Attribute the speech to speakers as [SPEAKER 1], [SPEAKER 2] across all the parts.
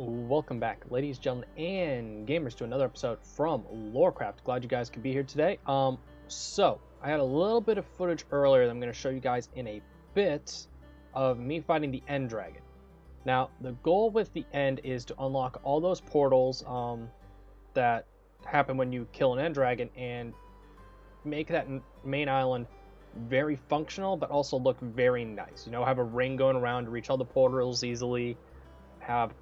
[SPEAKER 1] Welcome back, ladies, gentlemen, and gamers, to another episode from LORECRAFT. Glad you guys could be here today. So I had a little bit of footage earlier that I'm going to show you guys in a bit of me fighting the End Dragon. Now, the goal with the End is to unlock all those portals that happen when you kill an End Dragon and make that main island very functional, but also look very nice. You know, have a ring going around to reach all the portals easily. Have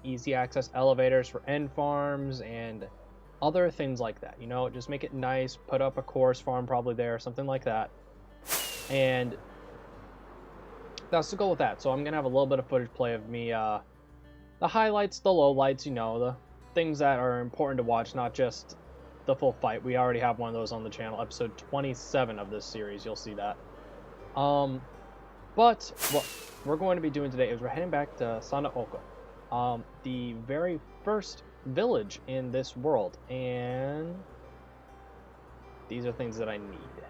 [SPEAKER 1] easy access elevators for end farms and other things like that. You know, just make it nice, put up a chorus farm probably there, something like that. And that's the goal with that. So I'm gonna have a little bit of footage play of me, the highlights, the lowlights, you know, the things that are important to watch, not just the full fight. We already have one of those on the channel, episode 27 of this series. You'll see that. But what we're going to be doing today is we're heading back to Sandaoko, the very first village in this world, and these are things that I need.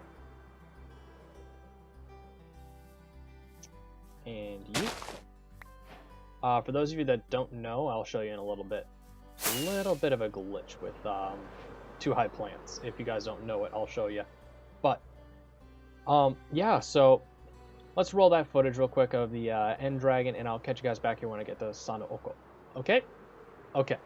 [SPEAKER 1] And you. For those of you that don't know, I'll show you in a little bit. A little bit of a glitch with two high plants. If you guys don't know it, I'll show you. But yeah, so let's roll that footage real quick of the End Dragon, and I'll catch you guys back here when I get to Sandaoko. Okay? Okay.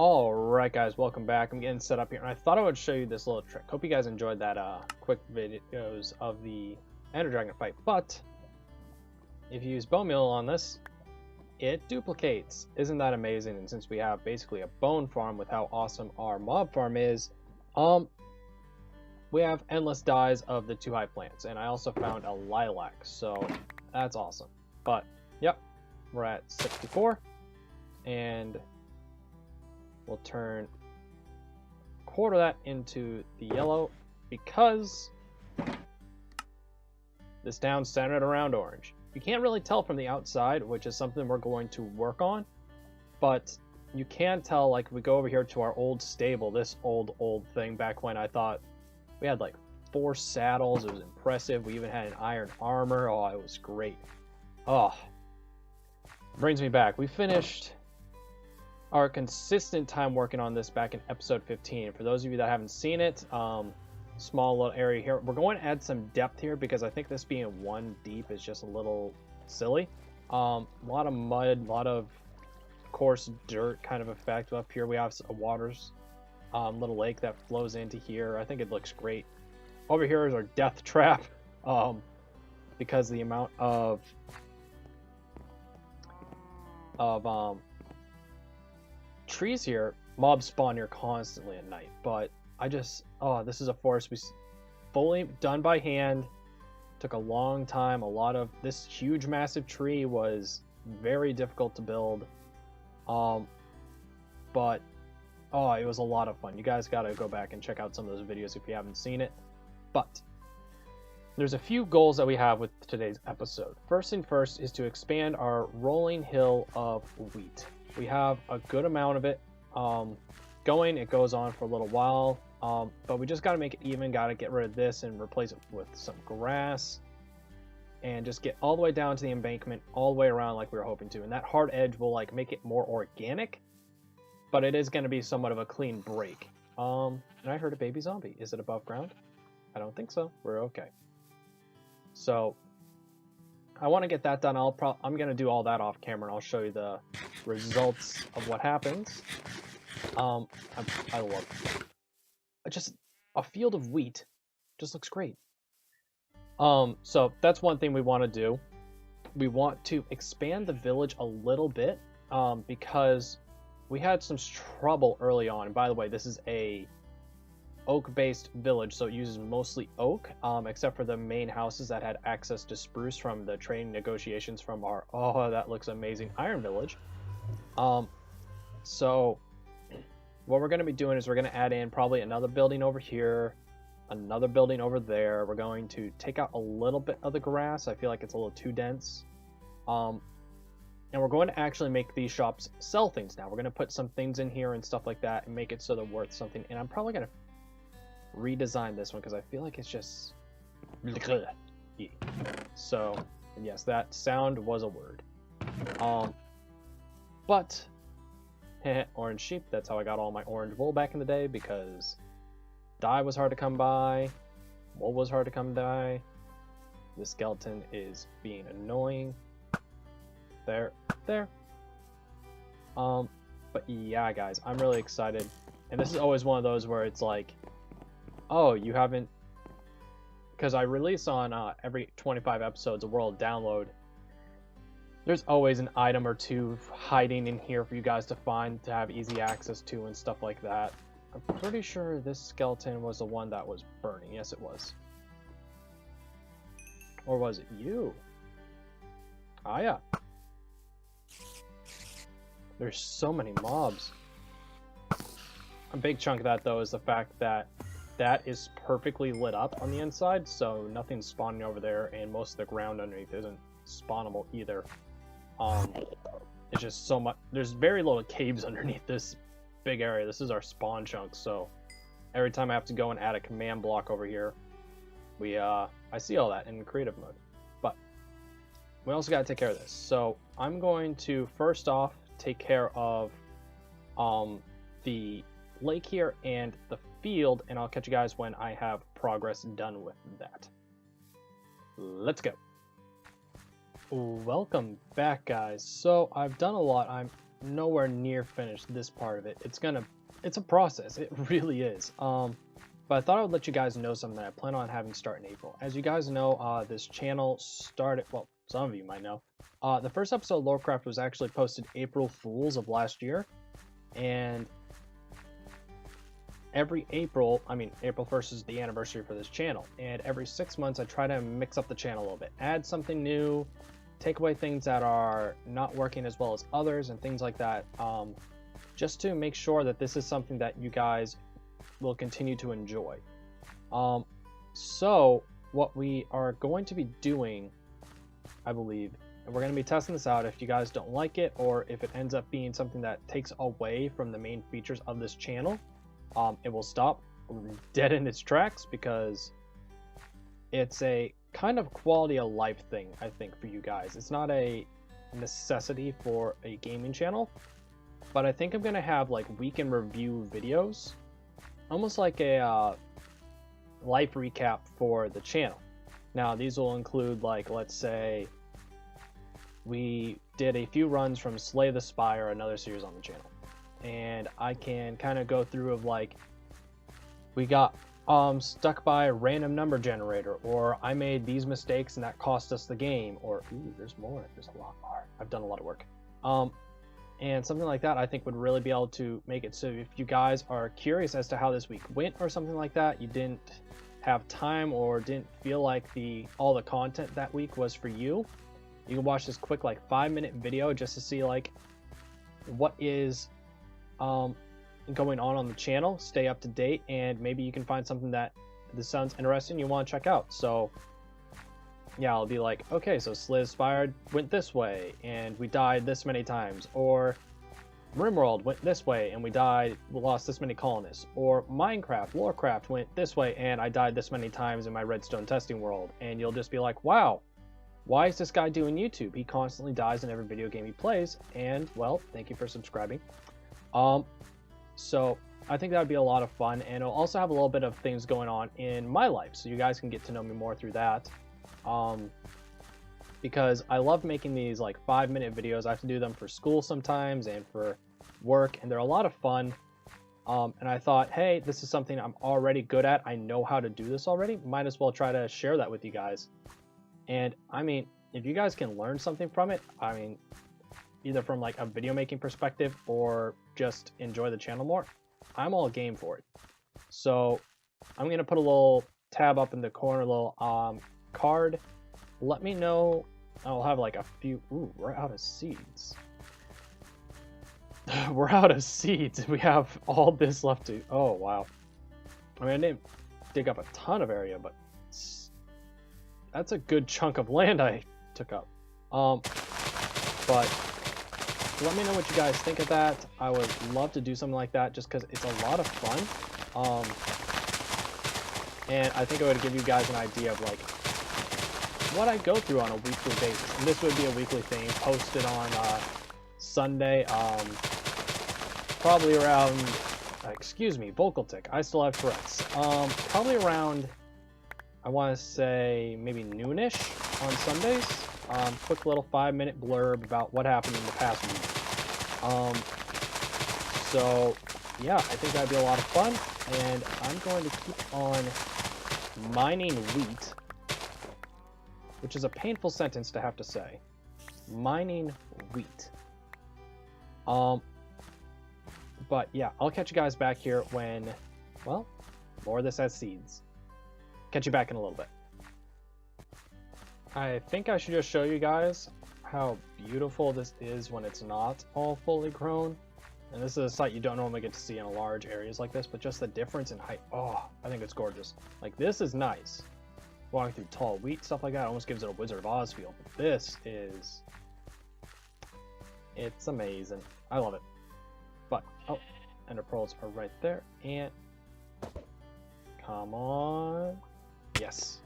[SPEAKER 1] Alright guys, welcome back. I'm getting set up here, and I thought I would show you this little trick. Hope you guys enjoyed that quick videos of the Ender Dragon fight, but if you use bone meal on this, it duplicates. Isn't that amazing? And since we have basically a bone farm with how awesome our mob farm is, we have endless dyes of the two high plants, and I also found a lilac, so that's awesome. But yep, we're at 64, and we'll turn a quarter of that into the yellow because this town's centered around orange. You can't really tell from the outside, which is something we're going to work on, but you can tell, like, we go over here to our old stable, this old thing back when I thought we had like 4 saddles. It was impressive. We even had an iron armor. Oh, it was great. Oh, brings me back. We finished our consistent time working on this back in episode 15. For those of you that haven't seen it, small little area here. We're going to add some depth here because I think this being 1 deep is just a little silly. A lot of mud, a lot of coarse dirt kind of effect. Up here we have a water's little lake that flows into here. I think it looks great. Over here is our death trap, because the amount of trees here, mobs spawn here constantly at night. But I just, oh, this is a forest we fully done by hand. Took a long time. A lot of this huge massive tree was very difficult to build, but oh, it was a lot of fun. You guys got to go back and check out some of those videos if you haven't seen it. But there's a few goals that we have with today's episode. First thing first is to expand our rolling hill of wheat. We have a good amount of it going. It goes on for a little while, but we just got to make it even. Got to get rid of this and replace it with some grass, and just get all the way down to the embankment, all the way around like we were hoping to. And that hard edge will like make it more organic, but it is going to be somewhat of a clean break. And I heard a baby zombie. Is it above ground? I don't think so. We're okay. So I want to get that done. I'm going to do all that off camera, and I'll show you the results of what happens. I love it. Just a field of wheat just looks great. So that's one thing we want to do. We want to expand the village a little bit, because we had some trouble early on. And by the way, this is a oak-based village, so it uses mostly oak, except for the main houses that had access to spruce from the trading negotiations from our, oh, that looks amazing, iron village. So what we're going to be doing is we're going to add in probably another building over here, another building over there. We're going to take out a little bit of the grass. I feel like it's a little too dense. And we're going to actually make these shops sell things now. We're going to put some things in here and stuff like that and make it so they're worth something. And I'm probably going to redesign this one because I feel like it's just... So, yes, that sound was a word. But, orange sheep, that's how I got all my orange wool back in the day, because dye was hard to come by, wool was hard to come by. The skeleton is being annoying. There. But yeah, guys, I'm really excited. And this is always one of those where it's like, oh, you haven't... Because I release on every 25 episodes a world download. There's always an item or two hiding in here for you guys to find, to have easy access to and stuff like that. I'm pretty sure this skeleton was the one that was burning. Yes, it was. Or was it you? Ah, yeah. There's so many mobs. A big chunk of that, though, is the fact that that is perfectly lit up on the inside, so nothing's spawning over there, and most of the ground underneath isn't spawnable either. It's just so much. There's very little caves underneath this big area. This is our spawn chunk, so every time I have to go and add a command block over here, I see all that in creative mode. But we also got to take care of this. So I'm going to first off take care of the lake here and the field, and I'll catch you guys when I have progress done with that. Let's go. Welcome back, guys. So I've done a lot. I'm nowhere near finished this part of it. It's a process. It really is. But I thought I would let you guys know something that I plan on having start in April. As you guys know, this channel started, well, some of you might know. The first episode of LORECRAFT was actually posted April Fools of last year, and every April 1st is the anniversary for this channel, and every 6 months I try to mix up the channel a little bit, add something new, take away things that are not working as well as others and things like that, just to make sure that this is something that you guys will continue to enjoy. So what we are going to be doing, I believe, and we're going to be testing this out. If you guys don't like it, or if it ends up being something that takes away from the main features of this channel, it will stop dead in its tracks, because it's a kind of quality of life thing, I think, for you guys. It's not a necessity for a gaming channel, but I think I'm going to have like week in review videos, almost like a life recap for the channel. Now, these will include, like, let's say we did a few runs from Slay the Spire, another series on the channel, and I can kind of go through of like, we got stuck by a random number generator, or I made these mistakes and that cost us the game, or ooh, there's more, there's a lot more. I've done a lot of work. And something like that I think would really be able to make it so if you guys are curious as to how this week went or something like that, you didn't have time or didn't feel like all the content that week was for you, you can watch this quick like 5-minute video just to see like what is going on the channel, stay up to date, and maybe you can find something that this sounds interesting you want to check out. So yeah, I'll be like, okay, so Slay the Spire went this way and we died this many times, or RimWorld went this way and we lost this many colonists, or Minecraft, LORECRAFT went this way and I died this many times in my redstone testing world, and you'll just be like, wow, why is this guy doing YouTube? He constantly dies in every video game he plays, and well, thank you for subscribing. So I think that would be a lot of fun, and it'll also have a little bit of things going on in my life, so you guys can get to know me more through that. Because I love making these like 5-minute videos. I have to do them for school sometimes and for work, and they're a lot of fun. And I thought, hey, this is something I'm already good at. I know how to do this already. Might as well try to share that with you guys. And I mean, if you guys can learn something from it, I mean, either from like a video making perspective or just enjoy the channel more, I'm all game for it. So I'm going to put a little tab up in the corner, a little card. Let me know. I'll have like a few. Ooh, we're out of seeds. We're out of seeds. We have all this left to. Oh wow. I mean, dig up a ton of area, but that's a good chunk of land I took up. But let me know what you guys think of that. I would love to do something like that just because it's a lot of fun. And I think it would give you guys an idea of like what I go through on a weekly basis. And this would be a weekly thing posted on Sunday, probably around, excuse me, vocal tick. I still have Tourette's. Probably around, I want to say maybe noonish on Sundays. Quick little 5-minute blurb about what happened in the past week. So yeah, I think that'd be a lot of fun, and I'm going to keep on mining wheat, which is a painful sentence to have to say. Mining wheat. But yeah, I'll catch you guys back here when, well, more of this has seeds. Catch you back in a little bit. I think I should just show you guys how beautiful this is when it's not all fully grown. And this is a sight you don't normally get to see in large areas like this, but just the difference in height. Oh, I think it's gorgeous. Like, this is nice. Walking through tall wheat, stuff like that, almost gives it a Wizard of Oz feel. But this is... it's amazing. I love it. But, oh, ender pearls are right there. And... come on. Yes.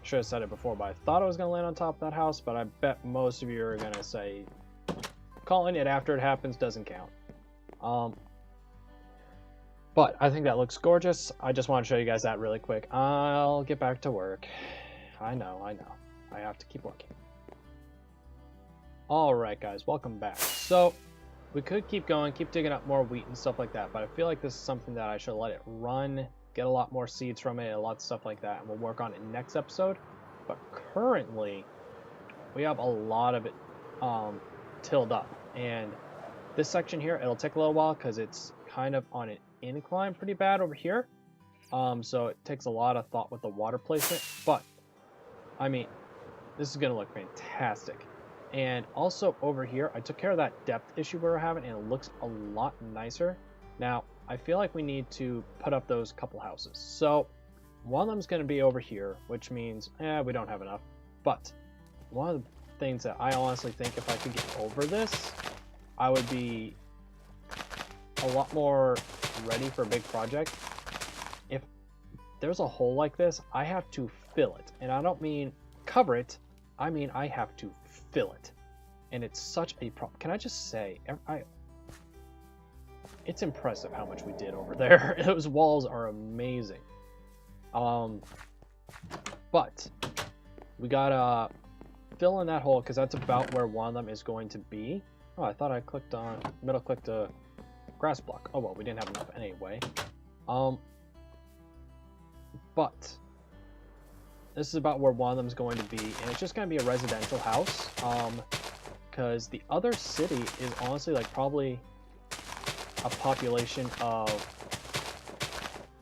[SPEAKER 1] Should have said it before, but I thought I was going to land on top of that house, but I bet most of you are going to say calling it after it happens doesn't count. But I think that looks gorgeous. I just want to show you guys that really quick. I'll get back to work. I know. I have to keep working. Alright guys, welcome back. So, we could keep going, keep digging up more wheat and stuff like that, but I feel like this is something that I should let it run, get a lot more seeds from it, a lot of stuff like that, and we'll work on it next episode. But currently, we have a lot of it tilled up, and this section here, it'll take a little while because it's kind of on an incline pretty bad over here, so it takes a lot of thought with the water placement, but I mean, this is gonna look fantastic. And also over here, I took care of that depth issue we were having, and it looks a lot nicer. Now, I feel like we need to put up those couple houses. So, one of them's going to be over here, which means, we don't have enough. But, one of the things that I honestly think if I could get over this, I would be a lot more ready for a big project. If there's a hole like this, I have to fill it. And I don't mean cover it, I mean I have to fill it. And it's such a problem. Can I just say, it's impressive how much we did over there. Those walls are amazing. But we gotta fill in that hole because that's about where one of them is going to be. Oh, I thought I clicked on middle click to grass block. Oh well, we didn't have enough anyway. But this is about where one of them is going to be, and it's just going to be a residential house. Because the other city is honestly like probably a population of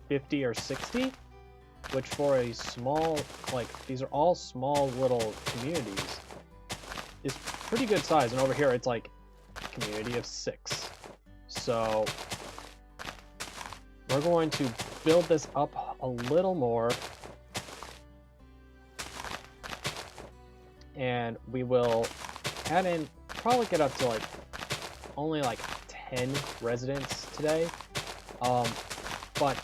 [SPEAKER 1] 50 or 60, which for a small, like, these are all small little communities, is pretty good size. And over here it's like a community of 6. So we're going to build this up a little more, and we will add in, probably get up to like only like 10 residents today, but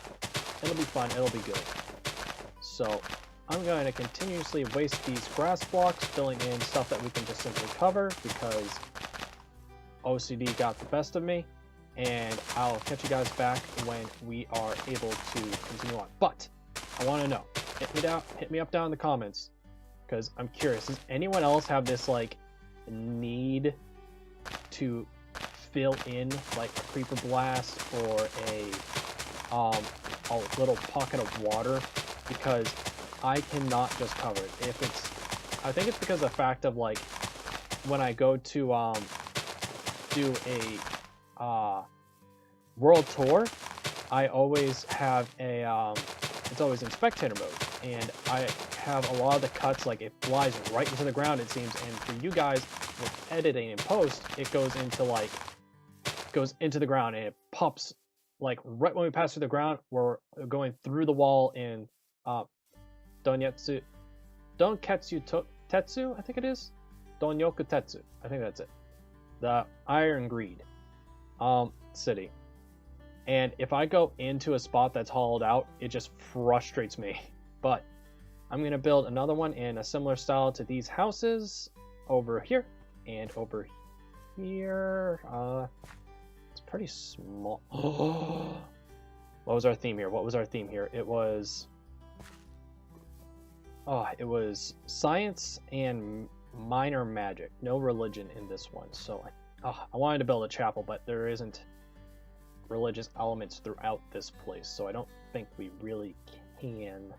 [SPEAKER 1] it'll be fun, it'll be good. So I'm going to continuously waste these grass blocks, filling in stuff that we can just simply cover because OCD got the best of me, and I'll catch you guys back when we are able to continue on. But I want to know, hit me up down in the comments, because I'm curious, does anyone else have this like need to fill in like a creeper blast or a little pocket of water? Because I cannot just cover it. I think it's because of the fact of like when I go to do a world tour, I always have a it's always in spectator mode, and I have a lot of the cuts, like it flies right into the ground, it seems, and for you guys with editing and post, it goes into the ground and it pops like right when we pass through the ground, we're going through the wall in Donketsu Tetsu, I think it is. Donyoku Tetsu, I think that's it. The Iron Greed city. And if I go into a spot that's hollowed out, it just frustrates me. But I'm going to build another one in a similar style to these houses over here and over here. It's pretty small. What was our theme here? It was science and minor magic. No religion in this one. So I wanted to build a chapel, but there isn't religious elements throughout this place, so I don't think we really can.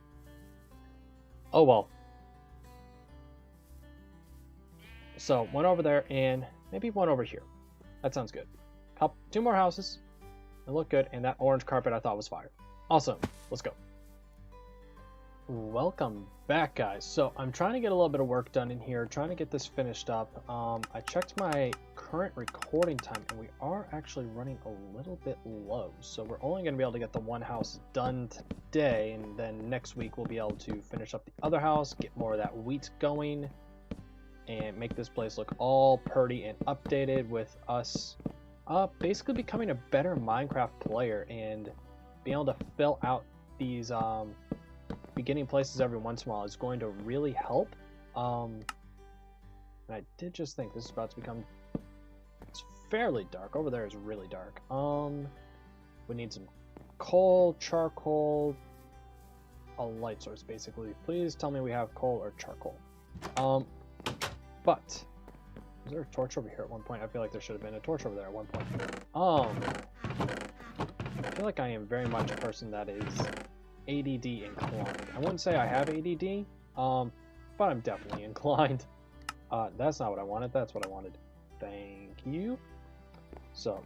[SPEAKER 1] Oh well. So one over there and maybe one over here. That sounds good. Two more houses. They look good, and that orange carpet I thought was fire. Awesome. Let's go. Welcome back, guys. So I'm trying to get a little bit of work done in here, trying to get this finished up. I checked my current recording time, and we are actually running a little bit low. So we're only going to be able to get the one house done today, and then next week we'll be able to finish up the other house, get more of that wheat going, and make this place look all pretty and updated with us basically becoming a better Minecraft player and being able to fill out these beginning places every once in a while is going to really help. And I did just think this is about to become, it's fairly dark. Over there is really dark. We need some coal, charcoal, a light source basically. Please tell me we have coal or charcoal. But is there a torch over here at one point? I feel like there should have been a torch over there at one point. I feel like I am very much a person that is ADD inclined. I wouldn't say I have ADD, but I'm definitely inclined. That's not what I wanted. That's what I wanted. Thank you. So,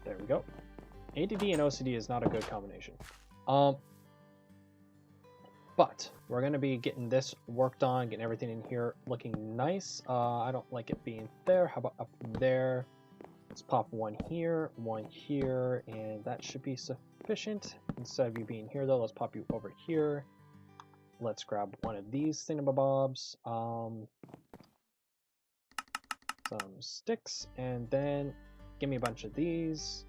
[SPEAKER 1] there we go. ADD and OCD is not a good combination. But we're going to be getting this worked on, getting everything in here looking nice. I don't like it being there. How about up there? Let's pop one here, and that should be sufficient. Instead of you being here, though, let's pop you over here. Let's grab one of these thingamabobs, some sticks, and then give me a bunch of these,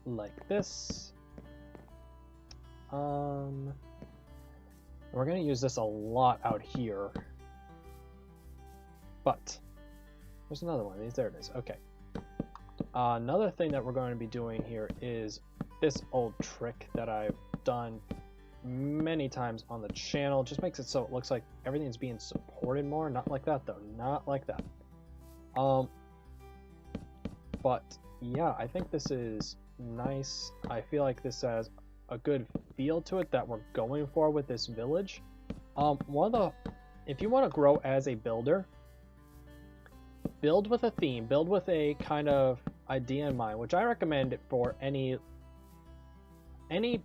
[SPEAKER 1] like this. We're going to use this a lot out here, but there's another one of these. There it is. Okay. Another thing that we're going to be doing here is this old trick that I've done many times on the channel. Just makes it so it looks like everything's being supported more. Not like that, though. Not like that. But yeah, I think this is nice. I feel like this has a good feel to it that we're going for with this village. If you want to grow as a builder, build with a theme, build with a kind of idea in mind, which I recommend it for any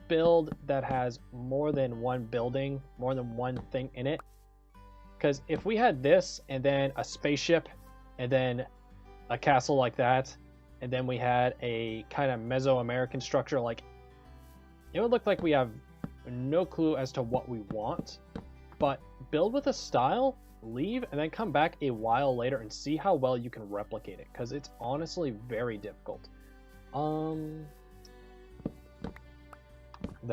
[SPEAKER 1] build that has more than one building, more than one thing in it. Because if we had this and then a spaceship and then a castle like that, and then we had a kind of Mesoamerican structure, like, it would look like we have no clue as to what we want. But build with a style, leave, and then come back a while later and see how well you can replicate it, because it's honestly very difficult. Then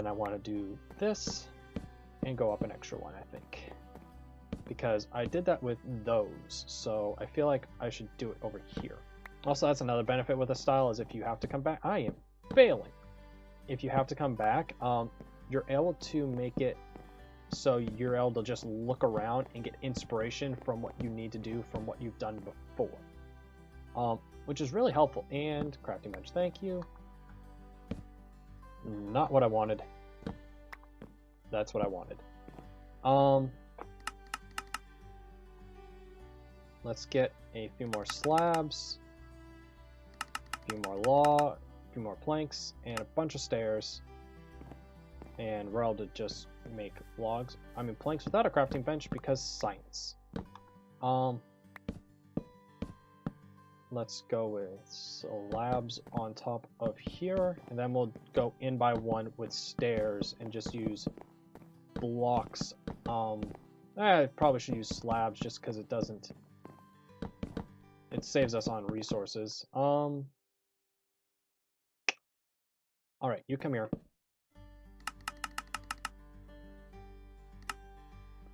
[SPEAKER 1] I want to do this and go up an extra one, I think, because I did that with those, so I feel like I should do it over here. Also, that's another benefit with a style, is if you have to come back, I am failing. If you have to come back, you're able to make it so you're able to just look around and get inspiration from what you need to do from what you've done before, which is really helpful. And crafting bench, thank you. Not what I wanted. That's what I wanted. Let's get a few more slabs, a few more a few more planks, and a bunch of stairs. And we're able to just make logs. I mean planks without a crafting bench because science. let's go with slabs on top of here, and then we'll go in by one with stairs and just use blocks. I probably should use slabs just because it saves us on resources. All right, you come here.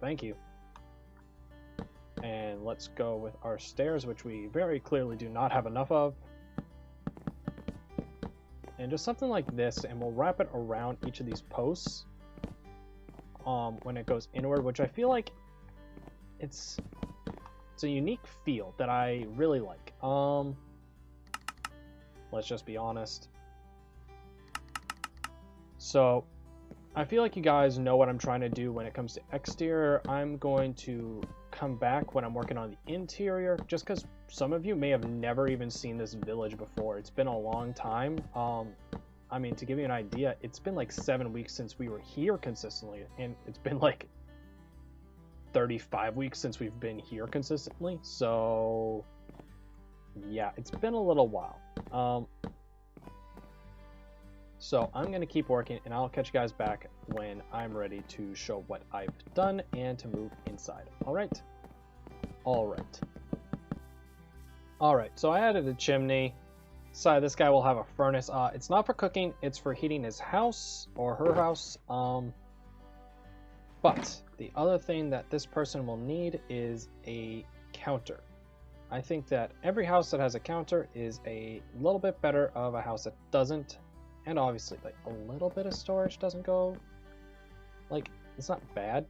[SPEAKER 1] Thank you. And let's go with our stairs, which we very clearly do not have enough of. And just something like this, and we'll wrap it around each of these posts when it goes inward, which I feel like it's a unique feel that I really like. Let's just be honest. So I feel like you guys know what I'm trying to do when it comes to exterior. I'm going to come back when I'm working on the interior, just because some of you may have never even seen this village before. It's been a long time. I mean, to give you an idea, it's been like 7 weeks since we were here consistently, and it's been like 35 weeks since we've been here consistently. So yeah, it's been a little while. So I'm going to keep working, and I'll catch you guys back when I'm ready to show what I've done and to move inside. All right. So I added a chimney. So this guy will have a furnace. It's not for cooking. It's for heating his house or her house. But the other thing that this person will need is a counter. I think that every house that has a counter is a little bit better of a house that doesn't. And obviously, like, a little bit of storage doesn't go, like, it's not bad.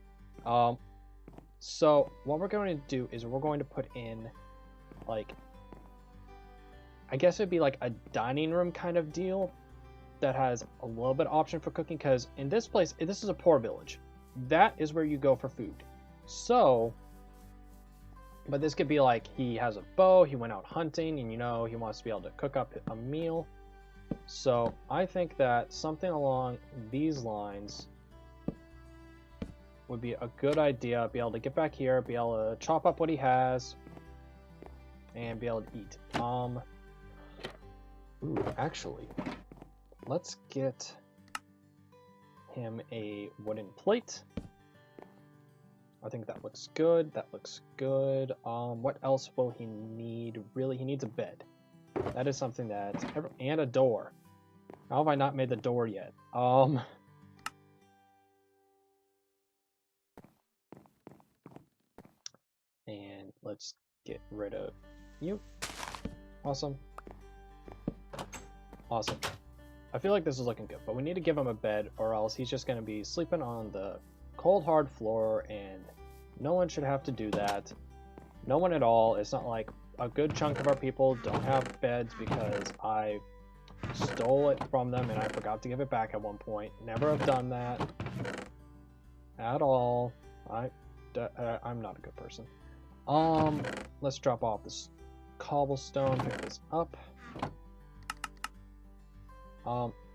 [SPEAKER 1] So what we're going to do is we're going to put in, like, I guess it'd be like a dining room kind of deal that has a little bit of option for cooking, because in this place, this is a poor village. That is where you go for food. So, but this could be like, he has a bow, he went out hunting, and you know, he wants to be able to cook up a meal. So I think that something along these lines would be a good idea. Be able to get back here, be able to chop up what he has, and be able to eat. Ooh, actually, let's get him a wooden plate. I think that looks good. That looks good. What else will he need? Really, he needs a bed. That is something that and a door. How have I not made the door yet? And let's get rid of you. Awesome. I feel like this is looking good, but we need to give him a bed, or else he's just going to be sleeping on the cold hard floor, and no one should have to do that. No one at all. It's not like a good chunk of our people don't have beds because I stole it from them and I forgot to give it back at one point. Never have done that at all. I'm not a good person. Let's drop off this cobblestone, pick this up.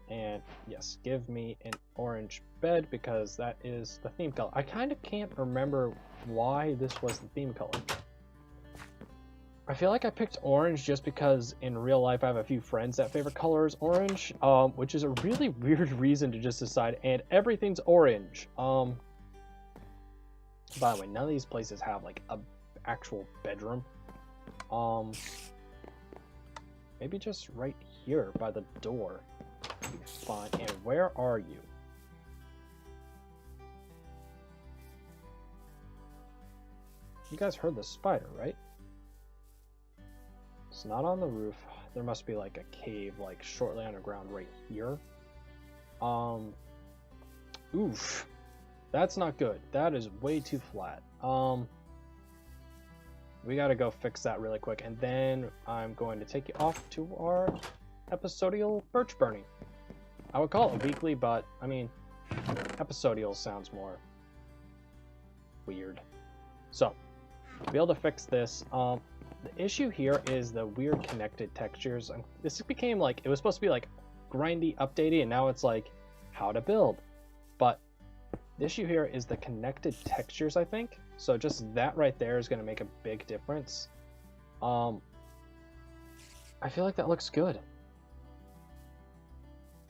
[SPEAKER 1] And yes, give me an orange bed because that is the theme color. I kind of can't remember why this was the theme color. I feel like I picked orange just because in real life I have a few friends that favorite color is orange, which is a really weird reason to just decide, and everything's orange. By the way, none of these places have like a actual bedroom. Maybe just right here by the door would be fine. And where are you? You guys heard the spider, right? It's not on the roof. There must be like a cave like shortly underground right here. Oof. That's not good. That is way too flat. We gotta go fix that really quick, and then I'm going to take you off to our episodial birch burning. I would call it weekly, but I mean, episodial sounds more weird. So, to be able to fix this, the issue here is the weird connected textures. This became like, it was supposed to be like grindy, updated, and now it's like how to build. But the issue here is the connected textures, I think. So just that right there is going to make a big difference. I feel like that looks good.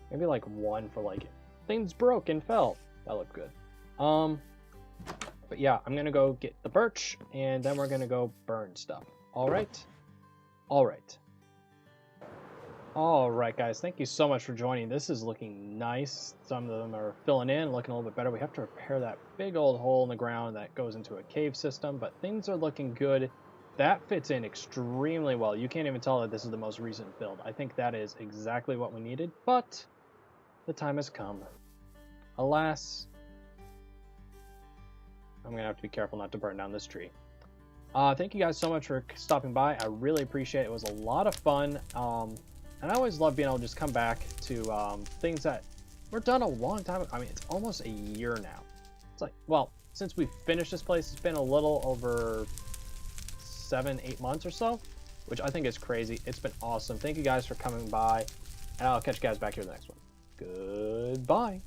[SPEAKER 1] Maybe like 1 for like things broke and fell. That looked good. But yeah, I'm gonna go get the birch and then we're gonna go burn stuff. All right. All right, guys. Thank you so much for joining. This is looking nice. Some of them are filling in, looking a little bit better. We have to repair that big old hole in the ground that goes into a cave system, but things are looking good. That fits in extremely well. You can't even tell that this is the most recent build. I think that is exactly what we needed, but the time has come. Alas, I'm gonna have to be careful not to burn down this tree. Thank you guys so much for stopping by. I really appreciate it. It was a lot of fun. And I always love being able to just come back to things that were done a long time. I mean, it's almost a year now. It's like, well, since we finished this place, it's been a little over 7-8 months or so, which I think is crazy. It's been awesome. Thank you guys for coming by, and I'll catch you guys back here in the next one. Goodbye.